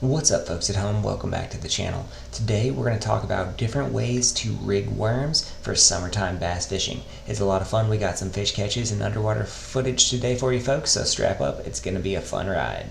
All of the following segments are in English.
What's up, folks at home? Welcome back to the channel. Today we're going to talk about different ways to rig worms for summertime bass fishing. It's a lot of fun. We got some fish catches and underwater footage today for you folks, so strap up. It's going to be a fun ride.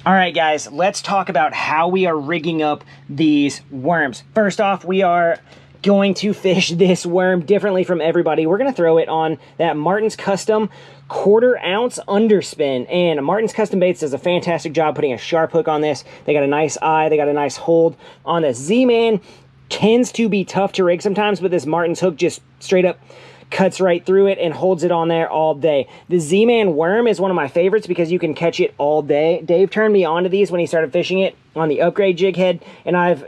Alright guys, let's talk about how we are rigging up these worms. First off, we are going to fish this worm differently from everybody. We're going to throw it on that Martin's Custom 1/4 ounce underspin, and Martin's Custom Baits does a fantastic job putting a sharp hook on this. They got a nice eye, they got a nice hold on this. Z-Man tends to be tough to rig sometimes, but this Martin's hook just straight up cuts right through it and holds it on there all day. The Z-Man worm is one of my favorites because you can catch it all day. Dave turned me onto these when he started fishing it on the upgrade jig head, and I've,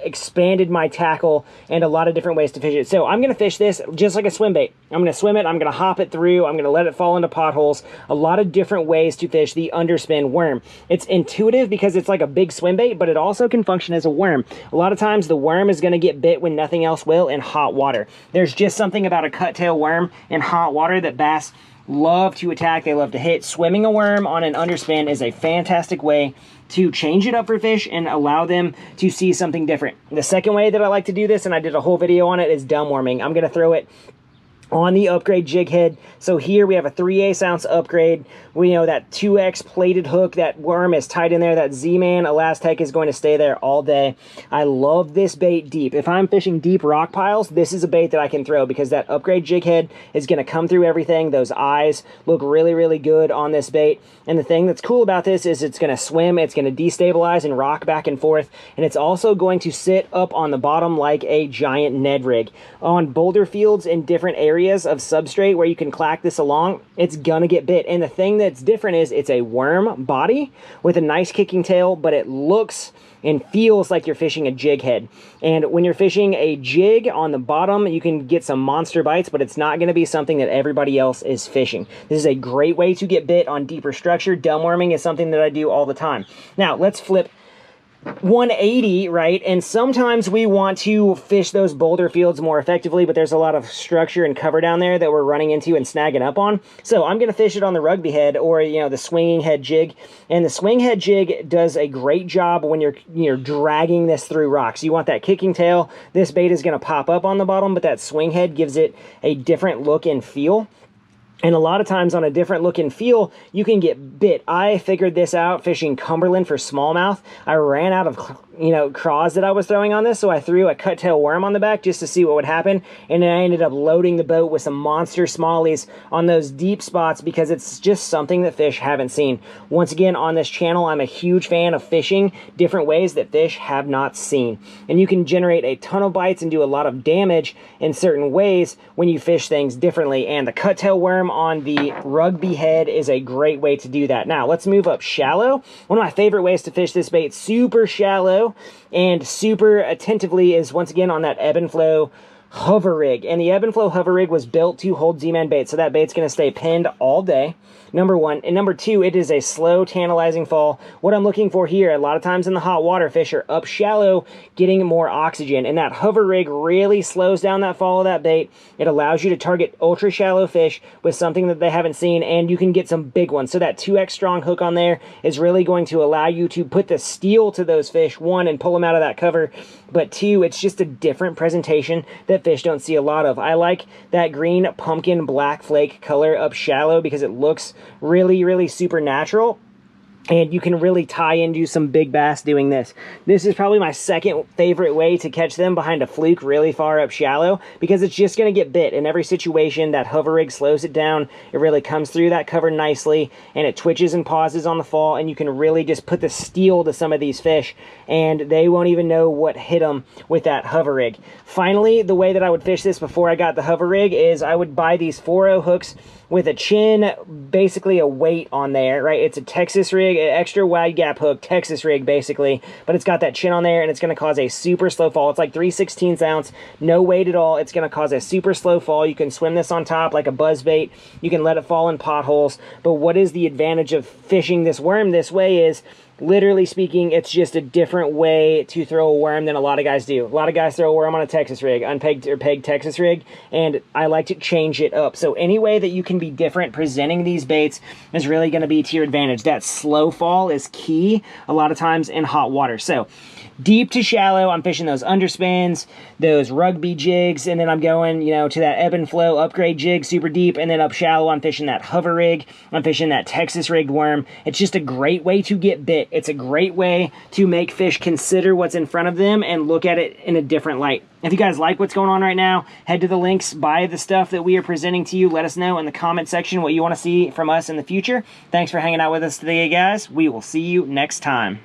expanded my tackle and a lot of different ways to fish it. So I'm going to fish this just like a swim bait. I'm going to swim it, I'm going to hop it through, I'm going to let it fall into potholes. A lot of different ways to fish the underspin worm. It's intuitive because it's like a big swim bait, but it also can function as a worm. A lot of times the worm is going to get bit when nothing else will in hot water. There's just something about a cut-tail worm in hot water that bass love to attack, they love to hit. Swimming a worm on an underspin is a fantastic way to change it up for fish and allow them to see something different. The second way that I like to do this, and I did a whole video on it, is Dum Worming. I'm going to throw it on the upgrade jig head. So here we have a 3/8 ounce upgrade. We know that 2X plated hook, that worm is tight in there. That Z-Man Elastec is going to stay there all day. I love this bait deep. If I'm fishing deep rock piles, this is a bait that I can throw because that upgrade jig head is going to come through everything. Those eyes look really, really good on this bait. And the thing that's cool about this is it's going to swim, it's going to destabilize and rock back and forth, and it's also going to sit up on the bottom like a giant Ned rig. On boulder fields in different areas of substrate where you can clack this along, it's gonna get bit. And the thing that's different is it's a worm body with a nice kicking tail, but it looks and feels like you're fishing a jig head. And when you're fishing a jig on the bottom, you can get some monster bites, but it's not going to be something that everybody else is fishing. This is a great way to get bit on deeper structure. Dum worming is something that I do all the time. Now let's flip 180, right? And sometimes we want to fish those boulder fields more effectively, but there's a lot of structure and cover down there that we're running into and snagging up on. So I'm going to fish it on the Rugby head, or the swinging head jig. And the swing head jig does a great job when you're dragging this through rocks. You want that kicking tail. This bait is going to pop up on the bottom, but that swing head gives it a different look and feel. And a lot of times on a different look and feel, you can get bit. I figured this out fishing Cumberland for smallmouth. I ran out of craws that I was throwing on this, so I threw a cut-tail worm on the back just to see what would happen, and then I ended up loading the boat with some monster smallies on those deep spots because it's just something that fish haven't seen. Once again, on this channel, I'm a huge fan of fishing different ways that fish have not seen. And you can generate a ton of bites and do a lot of damage in certain ways when you fish things differently, and the cut-tail worm on the Rugby head is a great way to do that. Now, let's move up shallow. One of my favorite ways to fish this bait, super shallow and super attentively, is once again on that ebb and flow hover rig. And the ebb and flow hover rig was built to hold Z-Man bait, so that bait's going to stay pinned all day. Number one. And number two, it is a slow, tantalizing fall. What I'm looking for here, a lot of times in the hot water, fish are up shallow, getting more oxygen. And that hover rig really slows down that fall of that bait. It allows you to target ultra shallow fish with something that they haven't seen, and you can get some big ones. So that 2X strong hook on there is really going to allow you to put the steel to those fish, one, and pull them out of that cover, but two, it's just a different presentation that fish don't see a lot of. I like that green pumpkin black flake color up shallow because it looks really, really super natural. And you can really tie into some big bass doing this. This is probably my second favorite way to catch them behind a fluke really far up shallow, because it's just going to get bit. In every situation, that hover rig slows it down. It really comes through that cover nicely, and it twitches and pauses on the fall, and you can really just put the steel to some of these fish, and they won't even know what hit them with that hover rig. Finally, the way that I would fish this before I got the hover rig is I would buy these 4.0 hooks with a chin, basically a weight on there, right? It's a Texas rig, an extra wide gap hook, Texas rig basically, but it's got that chin on there, and it's going to cause a super slow fall. It's like 3/16 ounce, no weight at all. It's going to cause a super slow fall. You can swim this on top like a buzz bait. You can let it fall in potholes. But what is the advantage of fishing this worm this way is, literally speaking, it's just a different way to throw a worm than a lot of guys do. A lot of guys throw a worm on a Texas rig, unpegged or pegged Texas rig, and I like to change it up. So any way that you can be different presenting these baits is really going to be to your advantage. That slow fall is key a lot of times in hot water. So deep to shallow, I'm fishing those underspins, those rugby jigs, and then I'm going, you know, to that ebb and flow upgrade jig, super deep, and then up shallow, I'm fishing that hover rig, I'm fishing that Texas rigged worm. It's just a great way to get bit. It's a great way to make fish consider what's in front of them and look at it in a different light. If you guys like what's going on right now, head to the links, buy the stuff that we are presenting to you. Let us know in the comment section what you want to see from us in the future. Thanks for hanging out with us today, guys. We will see you next time.